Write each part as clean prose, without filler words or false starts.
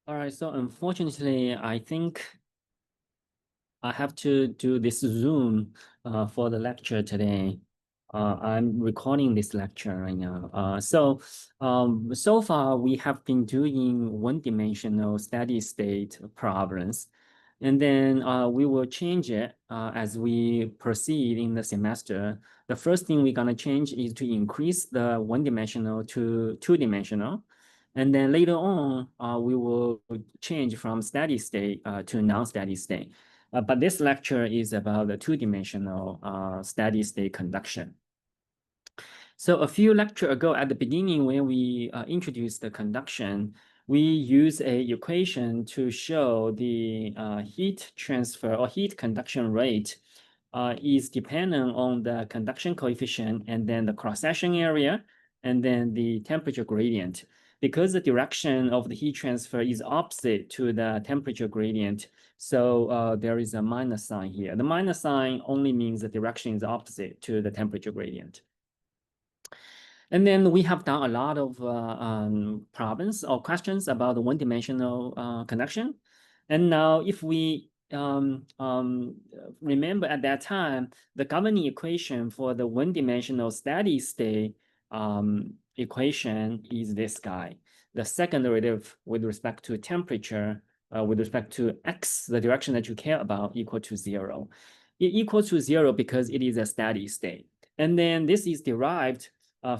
All right, so unfortunately, I think I have to do this Zoom for the lecture today. I'm recording this lecture right now. So far we have been doing one-dimensional steady state problems, and then we will change it as we proceed in the semester. The first thing we're gonna change is to increase the one-dimensional to two-dimensional. And then later on, we will change from steady state to non-steady state. But this lecture is about the two-dimensional steady state conduction. So a few lectures ago at the beginning, when we introduced the conduction, we use a equation to show the heat transfer or heat conduction rate is dependent on the conduction coefficient and then the cross-section area and then the temperature gradient. Because the direction of the heat transfer is opposite to the temperature gradient, so there is a minus sign here. The minus sign only means the direction is opposite to the temperature gradient. And then we have done a lot of problems or questions about the one-dimensional conduction. And now if we remember at that time, the governing equation for the one-dimensional steady state equation is this guy. The second derivative with respect to temperature, with respect to x, the direction that you care about, equal to 0. It equals to 0 because it is a steady state. And then this is derived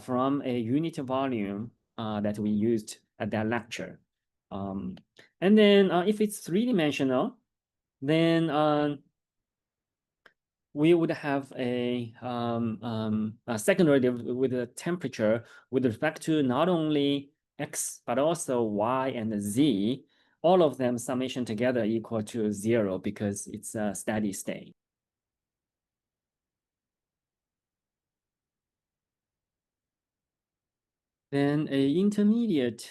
from a unit volume that we used at that lecture. And then if it's three-dimensional, then we would have a second derivative with the temperature with respect to not only x, but also y and z. All of them summation together equal to 0 because it's a steady state. Then a intermediate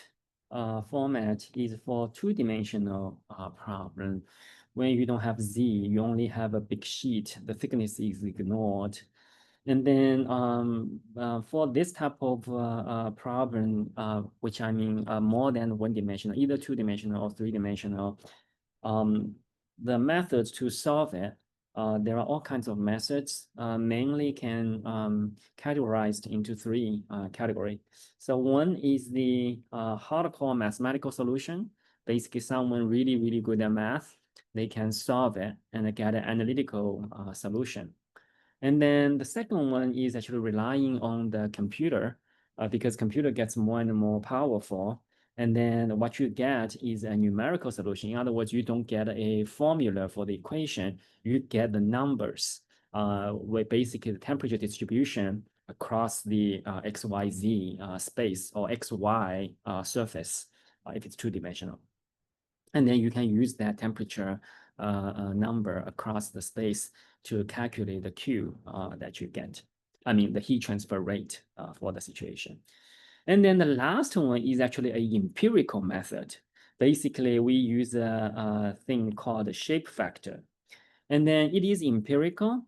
format is for two-dimensional problem. When you don't have Z, you only have a big sheet, the thickness is ignored. And then for this type of problem, which I mean more than one-dimensional, either two-dimensional or three-dimensional, the methods to solve it, there are all kinds of methods, mainly can categorized into three categories. So one is the hardcore mathematical solution. Basically, someone really, really good at math, they can solve it and get an analytical solution. And then the second one is actually relying on the computer because computer gets more and more powerful. And then what you get is a numerical solution. In other words, you don't get a formula for the equation, you get the numbers with basically the temperature distribution across the XYZ space or XY surface if it's two-dimensional. And then you can use that temperature number across the space to calculate the Q that you get. I mean, the heat transfer rate for the situation. And then the last one is actually an empirical method. Basically, we use a thing called the shape factor. And then it is empirical,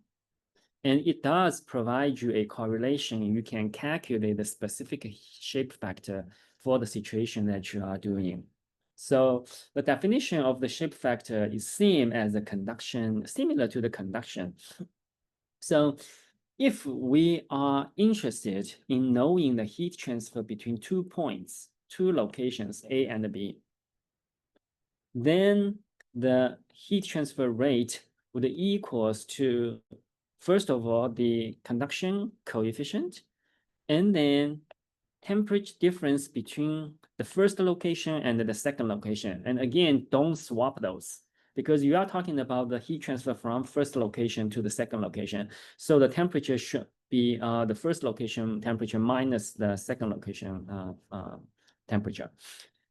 and it does provide you a correlation. You can calculate the specific shape factor for the situation that you are doing. So the definition of the shape factor is same as the conduction, similar to the conduction. So if we are interested in knowing the heat transfer between 2 points, 2 locations, A and B, then the heat transfer rate would equals to, first of all, the conduction coefficient, and then temperature difference between the first location and the second location. And again, don't swap those because you are talking about the heat transfer from first location to the second location. So the temperature should be the first location temperature minus the second location temperature.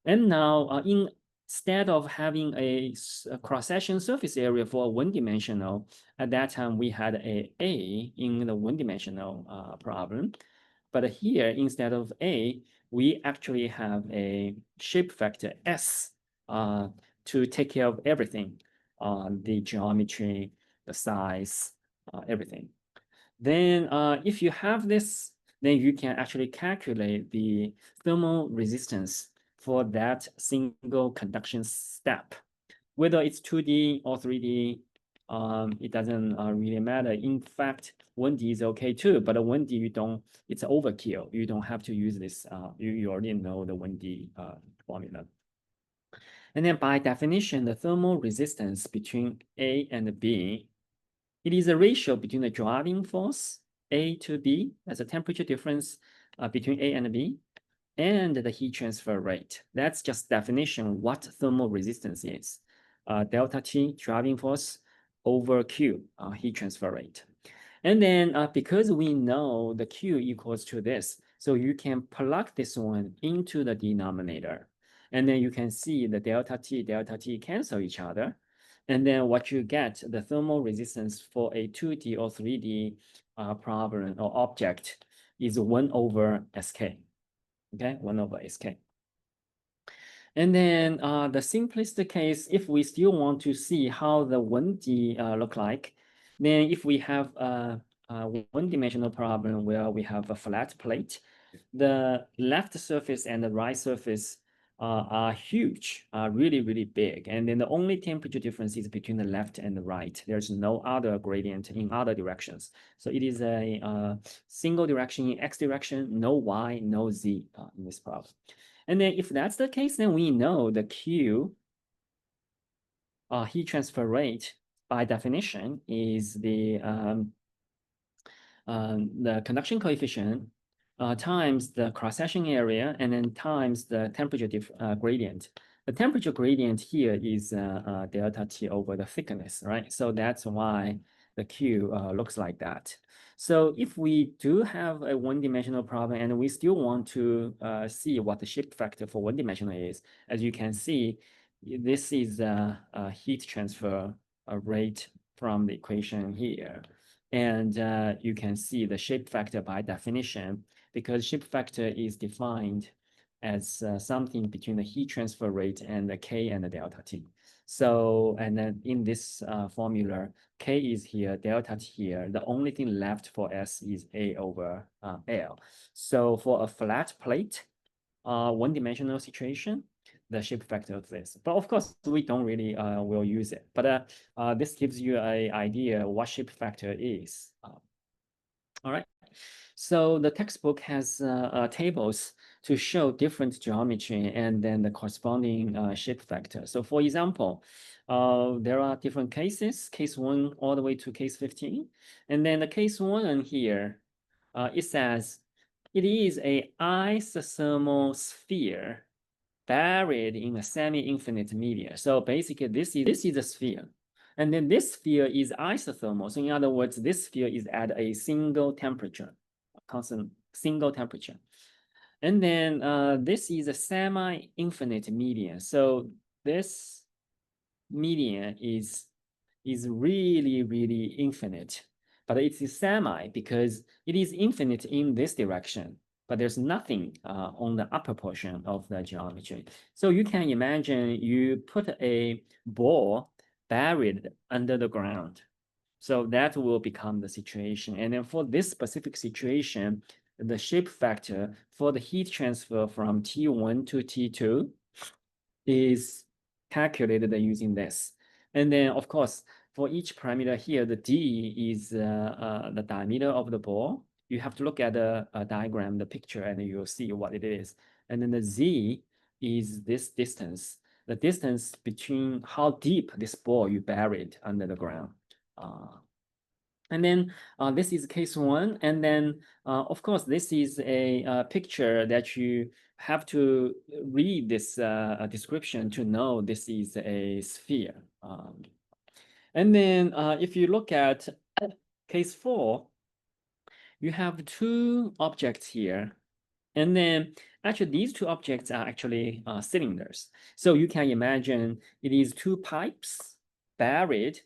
And now instead of having a cross-section surface area for one-dimensional, at that time we had A in the one-dimensional problem. But here, instead of A, we actually have a shape factor S to take care of everything, the geometry, the size, everything. Then if you have this, then you can actually calculate the thermal resistance for that single conduction step. Whether it's 2D or 3D, it doesn't really matter. In fact, 1D is okay too, but 1D it's overkill. You don't have to use this. You already know the 1D formula. And then by definition, the thermal resistance between A and B, it is a ratio between the driving force, A to B, as a temperature difference between A and B, and the heat transfer rate. That's just definition what thermal resistance is. Delta T, driving force, over Q, heat transfer rate. And then because we know the Q equals to this, so you can plug this one into the denominator. And then you can see the delta T cancel each other. And then what you get, the thermal resistance for a 2D or 3D problem or object is 1 over SK. Okay, 1 over SK. And then the simplest case, if we still want to see how the 1D look like, then if we have a one-dimensional problem where we have a flat plate, the left surface and the right surface are huge, really, really big. And then the only temperature difference is between the left and the right. There's no other gradient in other directions. So it is a single direction in X direction, no Y, no Z in this problem. And then if that's the case, then we know the Q heat transfer rate by definition is the conduction coefficient times the cross-section area and then times the temperature gradient. The temperature gradient here is delta T over the thickness, right? So that's why the Q looks like that. So if we do have a one-dimensional problem and we still want to see what the shape factor for one-dimensional is, as you can see, this is a heat transfer rate from the equation here. And you can see the shape factor by definition, because shape factor is defined as something between the heat transfer rate and the K and the delta T. So, and then in this formula, K is here, delta T here. The only thing left for S is A over L. So for a flat plate, one-dimensional situation, the shape factor of this. But of course, we don't really will use it. But this gives you an idea what shape factor is. All right. So the textbook has tables to show different geometry and then the corresponding shape factor. So for example, there are different cases, case 1 all the way to case 15. And then the case 1 here, it says it is a isothermal sphere buried in a semi-infinite media. So basically this is a sphere. And then this sphere is isothermal. So in other words, this sphere is at a single temperature, constant single temperature. And then this is a semi-infinite medium. So this medium is really, really infinite, but it is semi because it is infinite in this direction, but there's nothing on the upper portion of the geometry. So you can imagine you put a ball buried under the ground. So that will become the situation. And then for this specific situation, the shape factor for the heat transfer from T1 to T2 is calculated using this. And then, of course, for each parameter here, the D is the diameter of the ball. You have to look at the diagram, the picture, and you'll see what it is. And then the Z is this distance, the distance between how deep this ball you buried under the ground. And then this is case 1. And then, of course, this is a picture that you have to read this description to know this is a sphere. And then if you look at case 4, you have 2 objects here. And then actually these 2 objects are actually cylinders. So you can imagine it is 2 pipes buried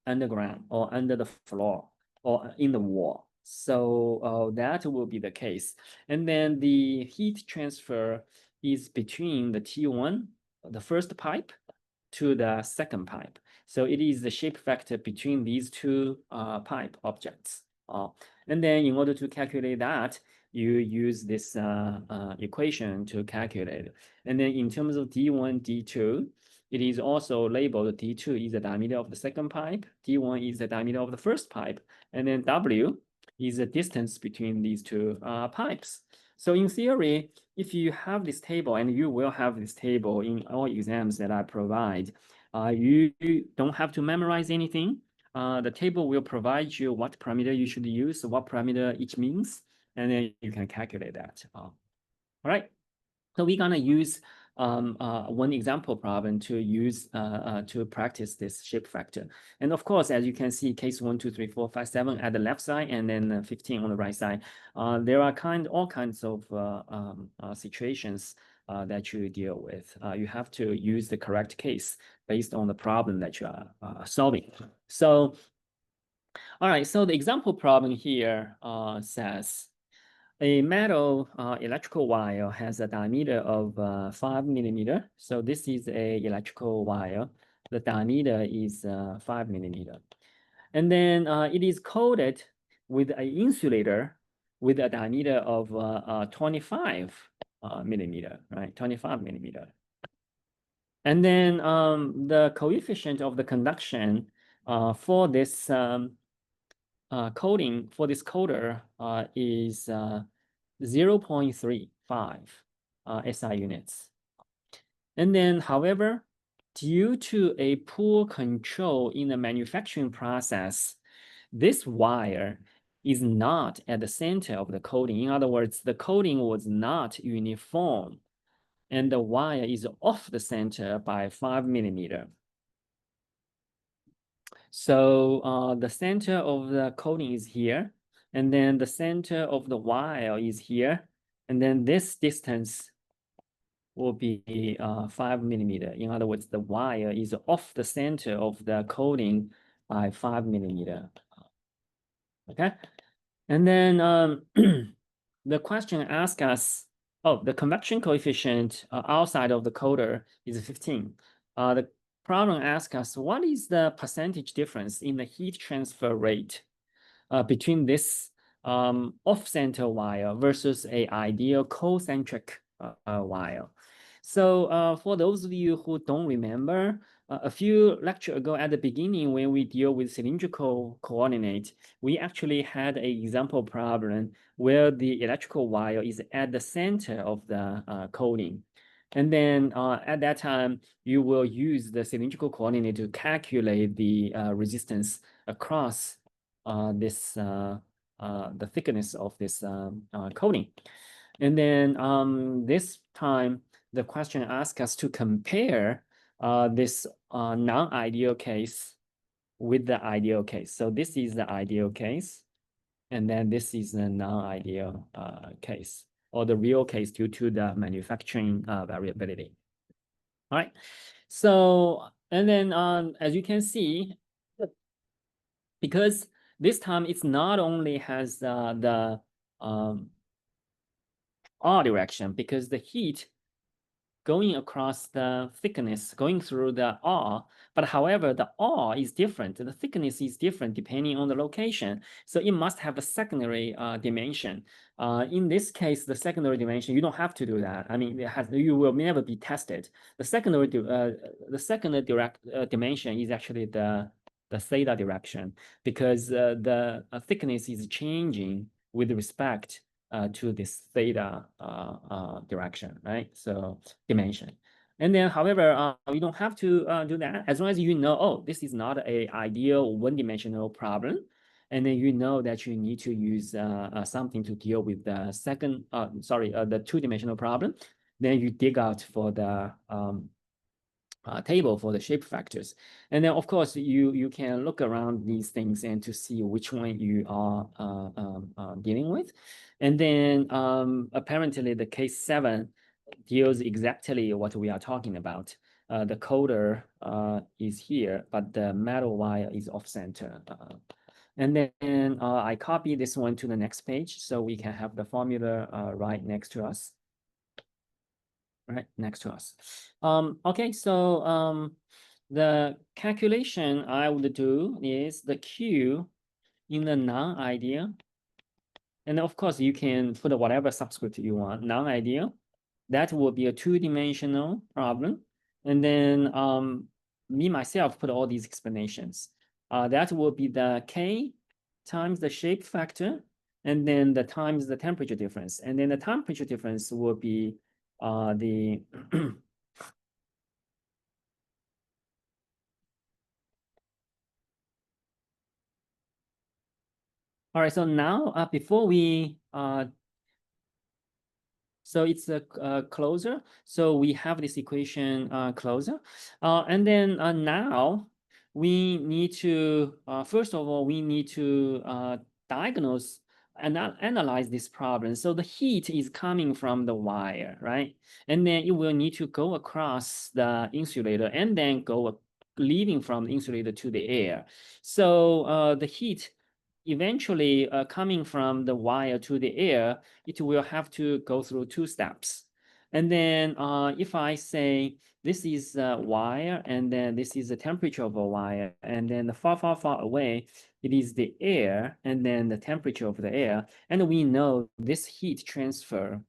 underground or under the floor or in the wall. So that will be the case. And then the heat transfer is between the T1, the first pipe, to the second pipe. So it is the shape factor between these 2 pipe objects. And then in order to calculate that, you use this equation to calculate it. And then in terms of D1, D2, it is also labeled D2 is the diameter of the second pipe, D1 is the diameter of the first pipe, and then W is the distance between these two pipes. So in theory, if you have this table, and you will have this table in all exams that I provide, you don't have to memorize anything. The table will provide you what parameter you should use, what parameter each means, and then you can calculate that. All right. So we're gonna use one example problem to use to practice this shape factor. And of course, as you can see, case 1, 2, 3, 4, 5, 7 at the left side, and then 15 on the right side. There are all kinds of situations that you deal with. You have to use the correct case based on the problem that you are solving. So, all right. So the example problem here says, a metal electrical wire has a diameter of 5 millimeter. So this is a electrical wire. The diameter is 5 millimeter. And then it is coated with an insulator with a diameter of 25 millimeter, right? 25 millimeter. And then the coefficient of the conduction for this coating, for this coater is 0.35 SI units. And then, however, due to a poor control in the manufacturing process, this wire is not at the center of the coating. In other words, the coating was not uniform, and the wire is off the center by 5 millimeter. So the center of the coating is here, and then the center of the wire is here, and then this distance will be 5 millimeter. In other words, the wire is off the center of the coating by 5 millimeter. Okay, and then the question asks us, oh, the convection coefficient outside of the coater is 15. The problem asks us, what is the percentage difference in the heat transfer rate between this off-center wire versus a ideal concentric wire? So for those of you who don't remember, a few lectures ago at the beginning, when we deal with cylindrical coordinate, we actually had an example problem where the electrical wire is at the center of the coating. And then at that time, you will use the cylindrical coordinate to calculate the resistance across the thickness of this coating. And then this time, the question asks us to compare this non-ideal case with the ideal case. So this is the ideal case, and then this is the non-ideal case, or the real case due to the manufacturing variability. All right. So, and then as you can see, because this time it's not only has the R direction, because the heat going across the thickness, going through the R, but however, the R is different. The thickness is different depending on the location. So it must have a secondary dimension. In this case, the secondary dimension, you don't have to do that. I mean, you will never be tested. The secondary dimension is actually the theta direction, because the thickness is changing with respect to this theta direction, right? So dimension. And then, however, you don't have to do that as long as you know, oh, this is not an ideal one-dimensional problem. And then you know that you need to use something to deal with the the two-dimensional problem. Then you dig out for the table for the shape factors. And then, of course, you can look around these things and to see which one you are dealing with. And then apparently the case 7 deals exactly what we are talking about. The coater is here, but the metal wire is off center. And then I copy this one to the next page so we can have the formula right next to us. Right next to us. Okay, so the calculation I would do is the Q in the non-ideal And of course, you can put whatever subscript you want, non-ideal. That will be a two-dimensional problem. And then me myself put all these explanations. That will be the K times the shape factor, and then the times the temperature difference. And then the temperature difference will be the all right, so now before we so it's a closer. So we have this equation closer. And then now we need to, first of all, we need to diagnose and analyze this problem. So the heat is coming from the wire, right? And then it will need to go across the insulator and then go leaving from the insulator to the air. So the heat eventually coming from the wire to the air, it will have to go through two steps. And then if I say this is a wire, and then this is the temperature of a wire, and then far, far, far away, it is the air, and then the temperature of the air. And we know this heat transfer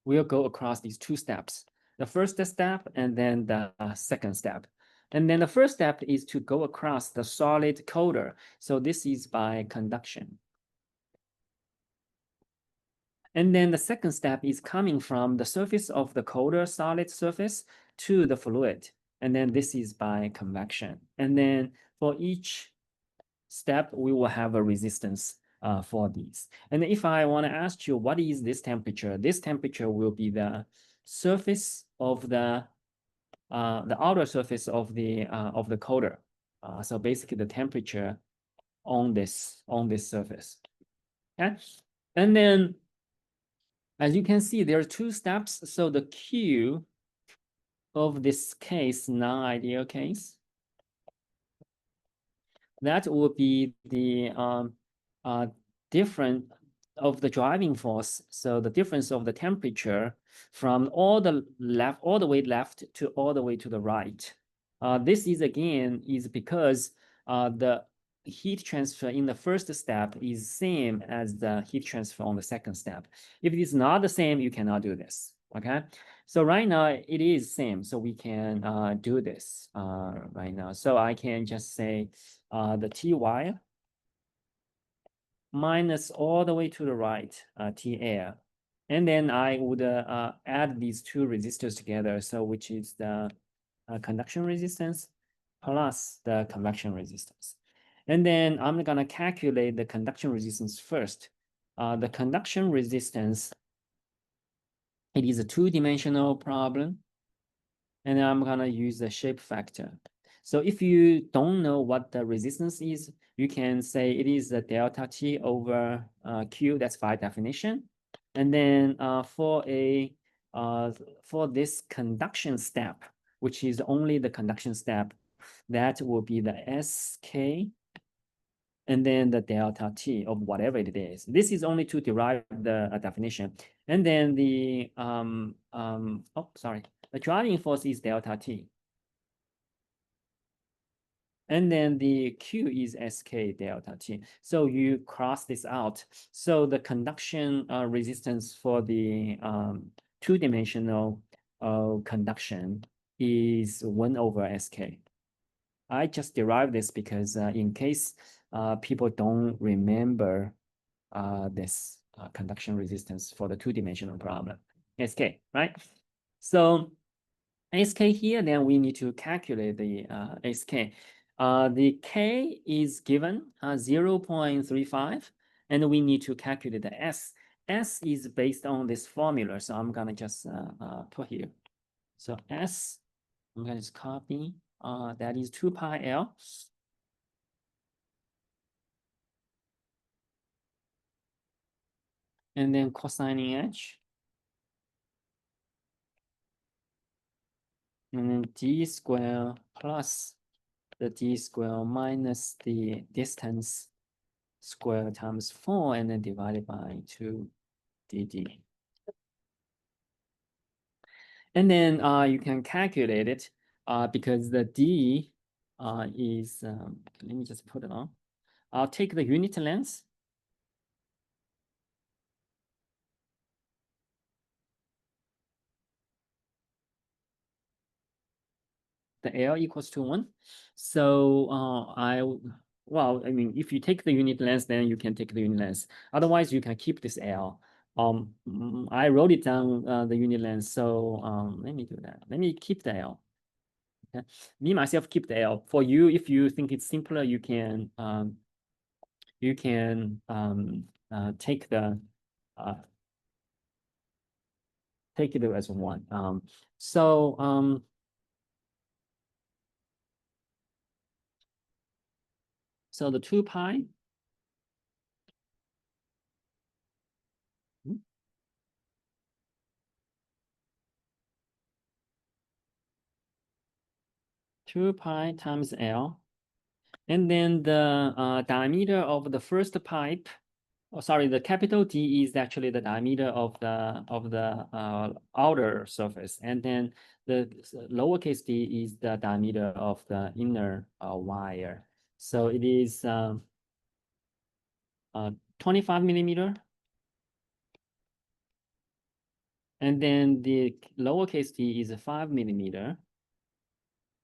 will go across these two steps. The first step and then the second step. And then the first step is to go across the solid coater. So this is by conduction. And then the second step is coming from the surface of the coater solid surface to the fluid. And then this is by convection. And then for each step, we will have a resistance for these. And if I want to ask you, what is this temperature will be the surface of the outer surface of the coater. So basically the temperature on this surface. Okay, and then as you can see, there are two steps. So the Q of this case, non-ideal case, that will be the difference of the driving force. So the difference of the temperature from all the way left to all the way to the right. This is again is because the heat transfer in the first step is same as the heat transfer on the second step. If it is not the same, you cannot do this. Okay, so right now it is same, so we can do this right now. So I can just say the Ty minus all the way to the right, T air. And then I would add these two resistors together, so which is the conduction resistance plus the convection resistance. And then I'm gonna calculate the conduction resistance first. The conduction resistance, it is a two-dimensional problem, and I'm gonna use the shape factor. So if you don't know what the resistance is, you can say it is the delta T over Q, that's by definition. And then for this conduction step, which is only the conduction step, that will be the SK and then the delta T of whatever it is. This is only to derive the definition. And then the the driving force is delta T. And then the Q is SK delta T. So you cross this out. So the conduction resistance for the two-dimensional conduction is 1 over SK. I just derived this because in case people don't remember this conduction resistance for the two-dimensional problem, SK, right? So SK here, then we need to calculate the SK. The K is given 0.35, and we need to calculate the S. S is based on this formula, so I'm gonna just put here. So S, I'm gonna just copy, that is 2 pi L. And then cosine H. And then D square plus the D square minus the distance square times 4 and then divided by 2 dd. And then you can calculate it because the D is, let me just put it on. I'll take the unit length the L equals to 1. So well, I mean, if you take the unit length, then you can take the unit length. Otherwise, you can keep this L. I wrote it down the unit length. So let me do that. Let me keep the L. Okay. Me myself keep the L. For you, if you think it's simpler, you can take the take it as 1. So the 2 pi 2 pi times L. And then the diameter of the first pipe, oh, sorry, the capital D is actually the diameter of the outer surface. And then the lowercase d is the diameter of the inner wire. So it is 25 millimeter. And then the lowercase d is 5 millimeter.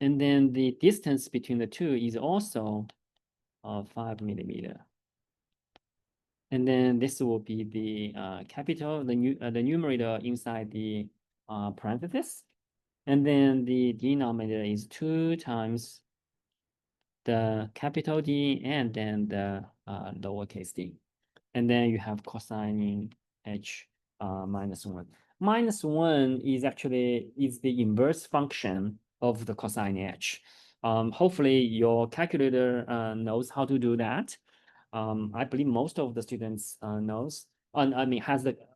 And then the distance between the two is also 5 millimeter. And then this will be the capital, the numerator inside the parenthesis. And then the denominator is 2 times the capital D and then the lowercase d. And then you have cosine h minus 1. Minus 1 is actually the inverse function of the cosine h. Hopefully your calculator knows how to do that. I believe most of the students knows. I mean,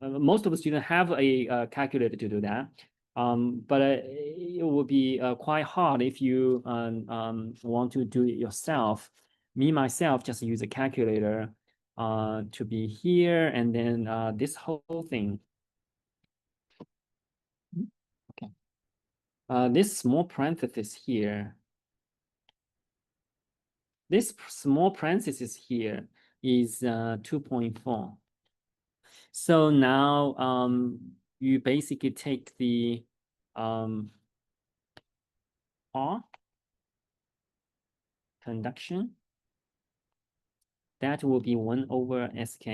most of the students have a calculator to do that. But it would be quite hard if you want to do it yourself. Me myself just use a calculator to be here, and then this whole thing. Okay. This small parenthesis here. This small parenthesis here is 2.4. So now you basically take the R conduction. That will be 1 over SK.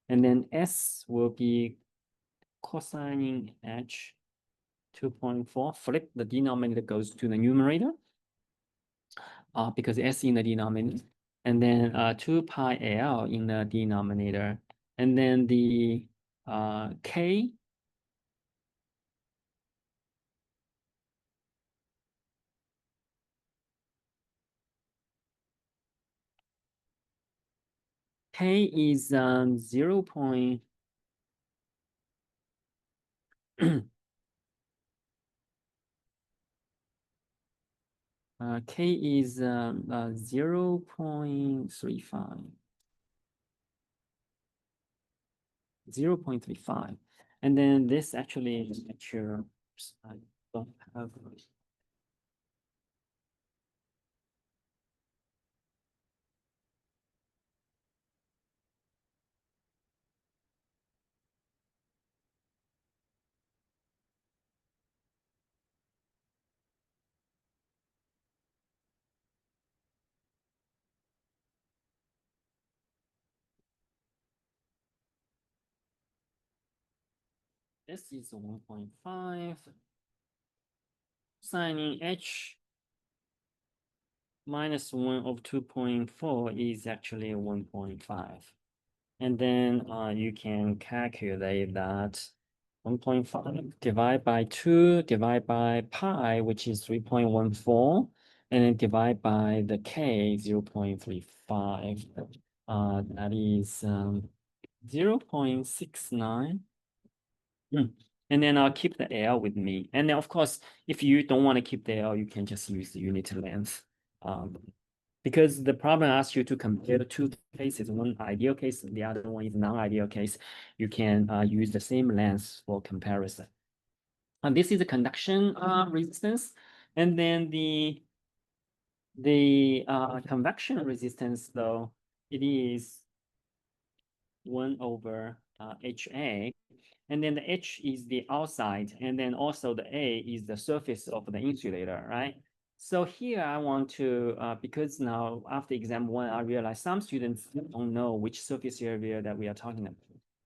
And then S will be cosine H 2.4. Flip the denominator goes to the numerator because S in the denominator. And then 2 pi L in the denominator. And then the K is 0. K is 0.35. 0.35. And then this actually is mature. I don't have. This is 1.5. Sine H minus 1 of 2.4 is actually 1.5. And then you can calculate that 1.5 divided by 2 divided by pi, which is 3.14, and then divide by the K, 0.35. That is 0.69. And then I'll keep the L with me. And then, of course, if you don't want to keep the L, you can just use the unit length. Because the problem asks you to compare the two cases, one ideal case, the other one is non-ideal case. You can use the same length for comparison. And this is the conduction resistance. And then the convection resistance, though, it is 1 over HA. and then the H is the outside, and then also the A is the surface of the insulator, right? So here I want to, because now after exam one, I realize some students don't know which surface area that we are talking about.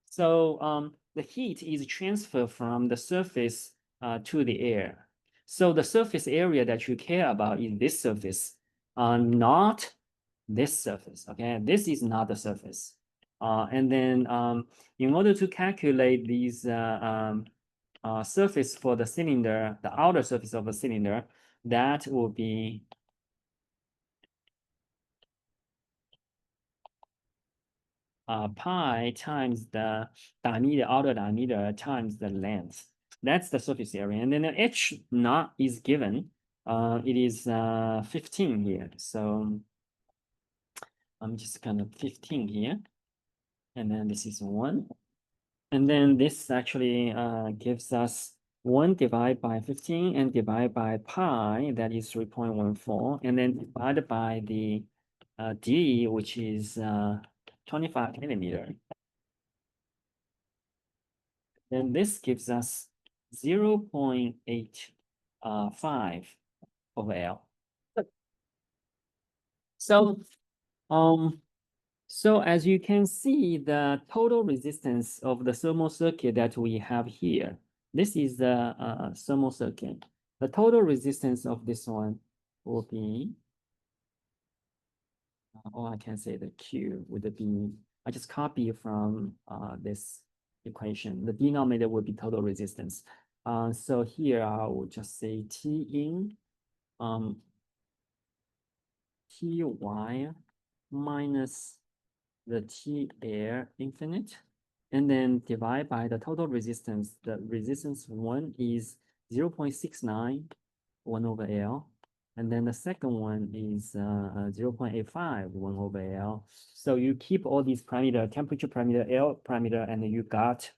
So the heat is transferred from the surface to the air. So the surface area that you care about is this surface, not this surface, okay? This is not the surface. And then in order to calculate these surface for the cylinder, the outer surface of the cylinder, that will be pi times the diameter, outer diameter times the length. That's the surface area. And then the H naught is given. It is 15 here. So I'm just gonna 15 here. And then this is 1. And then this actually gives us 1 divided by 15 and divided by pi, that is 3.14, and then divided by the d, which is 25 millimeter. Then this gives us 0.85 over L. So, so as you can see, the total resistance of the thermal circuit that we have here, this is the thermal circuit. The total resistance of this one will be, or I can say the Q would be, I just copy from this equation. The denominator would be total resistance. So here I will just say T in Ty minus the T air infinite, and then divide by the total resistance. The resistance one is 0.69, 1 over L. And then the second one is 0.85, 1 over L. So you keep all these parameter, temperature parameter, L parameter, and you got,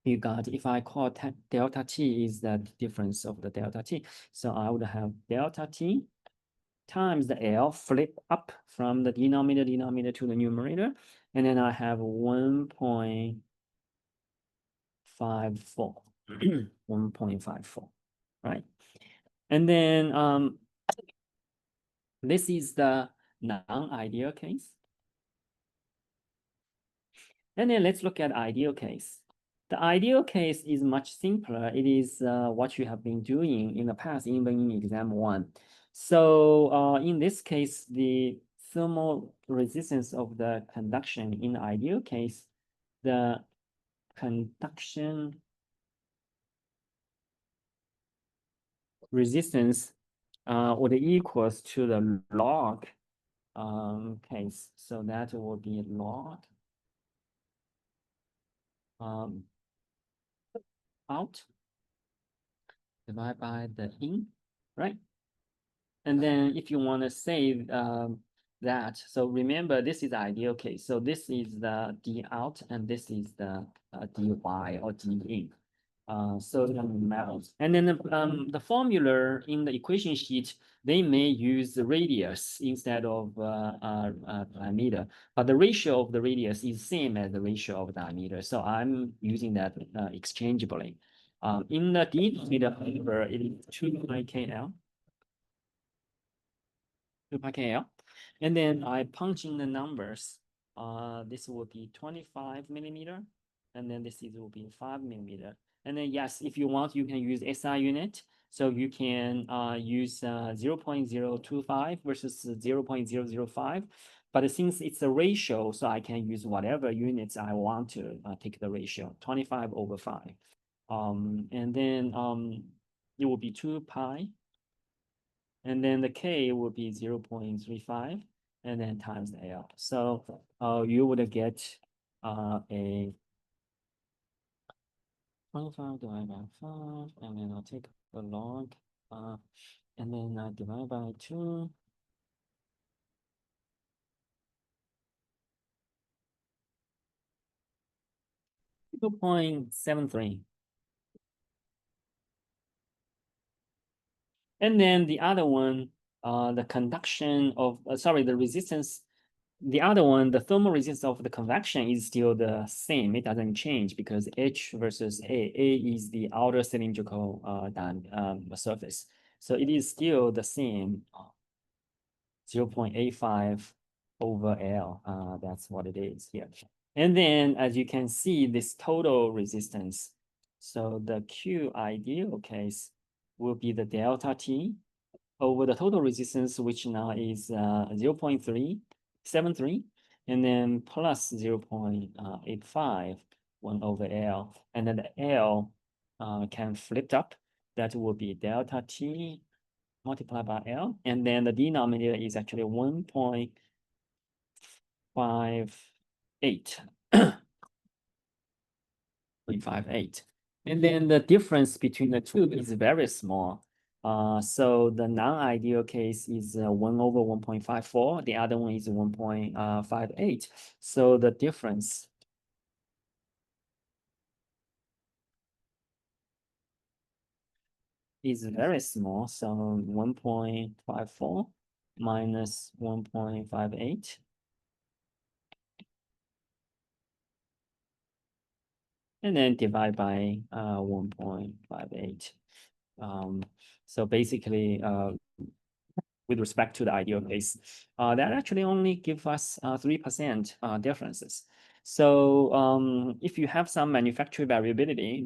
if I call delta T is the difference of the delta T. So I would have delta T times the L flip up from the denominator to the numerator. And then I have 1.54, 1.54, right? And then this is the non-ideal case. And then let's look at ideal case. The ideal case is much simpler. It is what you have been doing in the past, even in exam one. So in this case, the thermal resistance of the conduction in the ideal case, the conduction resistance would equals to the log case. So that will be log out divided by the in, right? And then if you want to save that, so remember this is the ideal case. So this is the D out and this is the DY or D in. So it doesn't matter. And then the formula in the equation sheet, they may use the radius instead of diameter, but the ratio of the radius is same as the ratio of diameter. So I'm using that exchangeably. In the denominator, it is 2 pi KL. 2 pi KL. And then I punch in the numbers. This will be 25 millimeter, and then this is will be 5 millimeter. And then yes, if you want, you can use SI unit. So you can use 0.025 versus 0.005. But since it's a ratio, so I can use whatever units I want to take the ratio, 25 over 5. And then it will be 2 pi. And then the K will be 0.35 and then times the L. So you would get a 25 divided by 5, and then I'll take the log, and then I divide by 2. 2.73. And then the other one, the conduction of, the resistance the other one, the thermal resistance of the convection is still the same. It doesn't change because H versus A. A is the outer cylindrical surface. So it is still the same, 0.85 over L. That's what it is here. And then as you can see, this total resistance. So the Q ideal case will be the delta T over the total resistance, which now is 0.373, and then plus 0.85, 1 over L. And then the L can flip up. That will be delta T multiplied by L. And then the denominator is actually 1.58. 0.58. And then the difference between the two is very small. So the non-ideal case is 1 over 1.54. The other one is 1.58. So the difference is very small. So 1.54 minus 1.58. And then divide by 1.58. So basically, with respect to the ideal case, that actually only give us 3% differences. So if you have some manufacturing variability,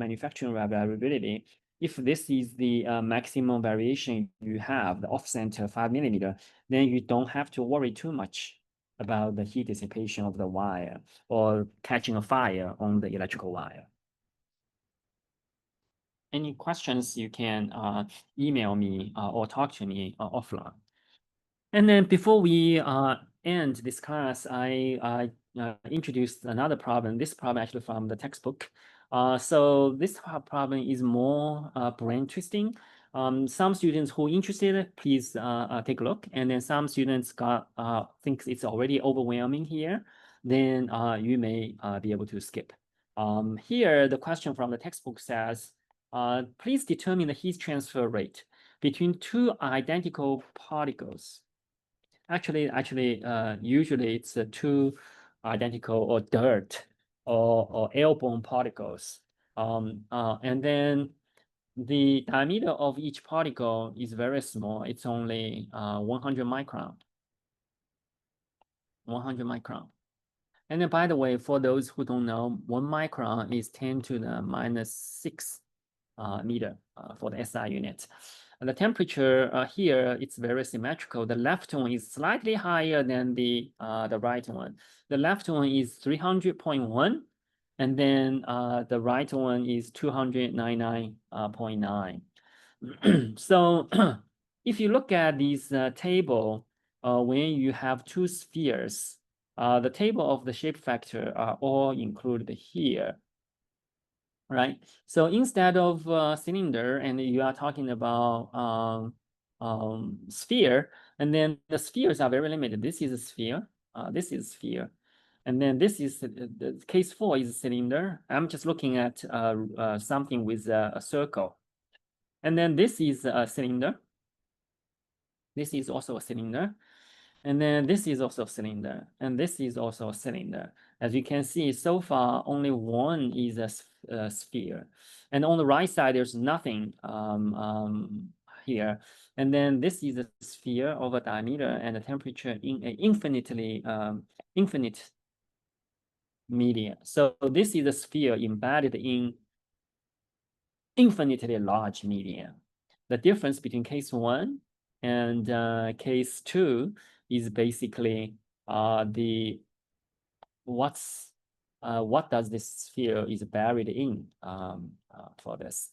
if this is the maximum variation you have, the off-center 5 millimeter, then you don't have to worry too much about the heat dissipation of the wire or catching a fire on the electrical wire. Any questions, you can email me or talk to me offline. And then before we end this class, I introduced another problem. This problem actually from the textbook. So this problem is more brain twisting. Some students who are interested, please take a look. And then some students thinks it's already overwhelming here. Then you may be able to skip. Here, the question from the textbook says, please determine the heat transfer rate between two identical particles. Actually, usually it's two identical or dirt or airborne particles. And then the diameter of each particle is very small. It's only 100 micron. 100 micron. And then, by the way, for those who don't know, 1 micron is 10 to the minus 6 meter for the SI unit. And the temperature here, it's very symmetrical. The left one is slightly higher than the right one. The left one is 300.1, and then the right one is 299.9. So if you look at this table, when you have two spheres, the table of the shape factor are all included here. Right. So instead of cylinder, and you are talking about sphere, and then the spheres are very limited. This is a sphere. This is sphere, and then this is the case 4 is a cylinder. I'm just looking at something with a circle, and then this is a cylinder. This is also a cylinder. And then this is also a cylinder, and this is also a cylinder. As you can see, so far, only one is a sphere. And on the right side, there's nothing here. And then this is a sphere of a diameter and a temperature in a infinite media. So this is a sphere embedded in infinitely large media. The difference between case 1 and case 2 is basically what does this sphere is buried in for this.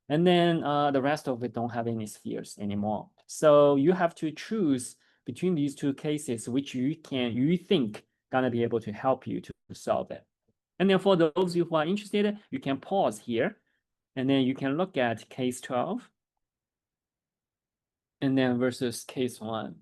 And then the rest of it don't have any spheres anymore. So you have to choose between these two cases, which you think gonna be able to help you to solve it. And then for those of you who are interested, you can pause here, and then you can look at case 12, and then versus case 1.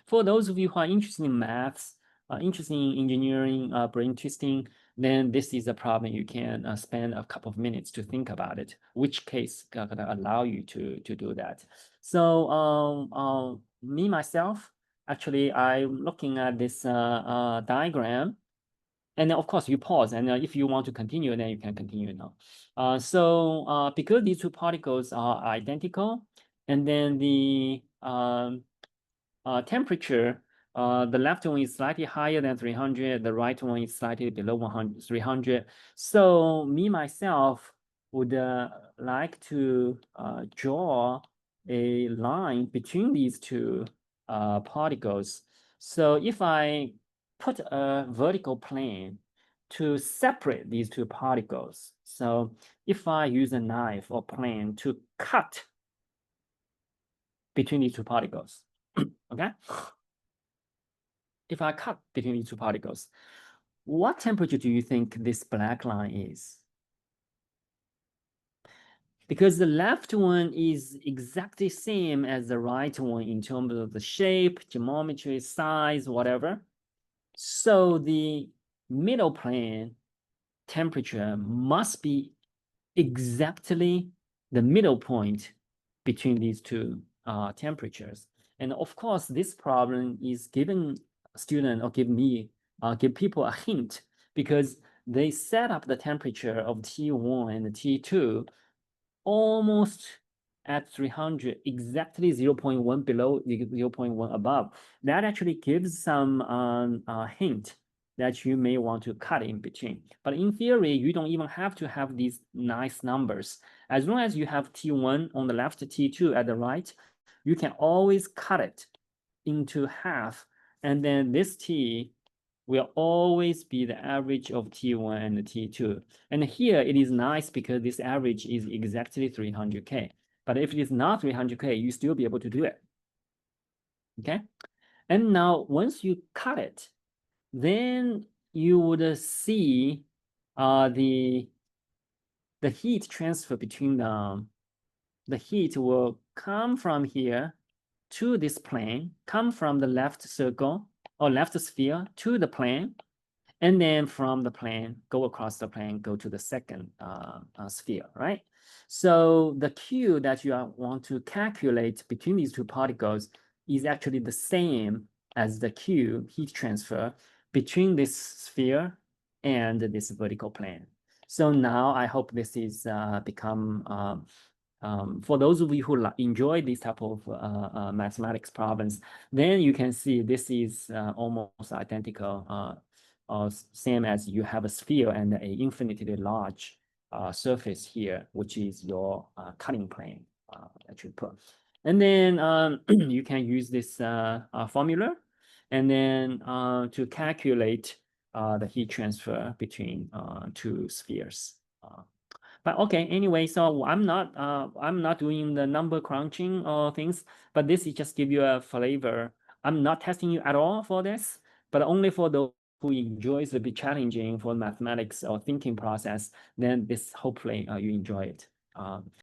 For those of you who are interested in maths, interested in engineering, brain twisting, then this is a problem you can spend a couple of minutes to think about it. Which case gonna allow you to do that? So me myself, actually, I'm looking at this diagram. And then, of course, you pause. And if you want to continue, then you can continue now. Because these two particles are identical, and then the temperature, the left one is slightly higher than 300, the right one is slightly below 300. So me, myself, would like to draw a line between these two particles. So if I put a vertical plane to separate these two particles, so if I use a knife or plane to cut between these two particles, okay? If I cut between these two particles, what temperature do you think this black line is? Because the left one is exactly same as the right one in terms of the shape, geometry, size, whatever. So the middle plane temperature must be exactly the middle point between these two temperatures. And of course, this problem is giving student or give people a hint, because they set up the temperature of T1 and T2 almost at 300, exactly 0.1 below, 0.1 above. That actually gives some hint that you may want to cut in between. But in theory, you don't even have to have these nice numbers. As long as you have T1 on the left, T2 at the right, you can always cut it into half. And then this T will always be the average of T1 and T2. And here it is nice because this average is exactly 300K. But if it is not 300K, you still be able to do it. Okay. And now once you cut it, then you would see the heat transfer between them. The heat will come from here to this plane, come from the left circle or left sphere to the plane, and then from the plane, go across the plane, go to the second sphere, right? So the Q that you want to calculate between these two particles is actually the same as the Q, heat transfer, between this sphere and this vertical plane. So now I hope this is become for those of you who enjoy these type of mathematics problems, then you can see this is almost identical, same as you have a sphere and a infinitely large surface here, which is your cutting plane that you put. And then you can use this formula and then to calculate the heat transfer between two spheres. But okay, anyway, so I'm not doing the number crunching or things, but this is just give you a flavor. I'm not testing you at all for this, but only for those who enjoys a bit challenging for mathematics or thinking process, then this hopefully you enjoy it.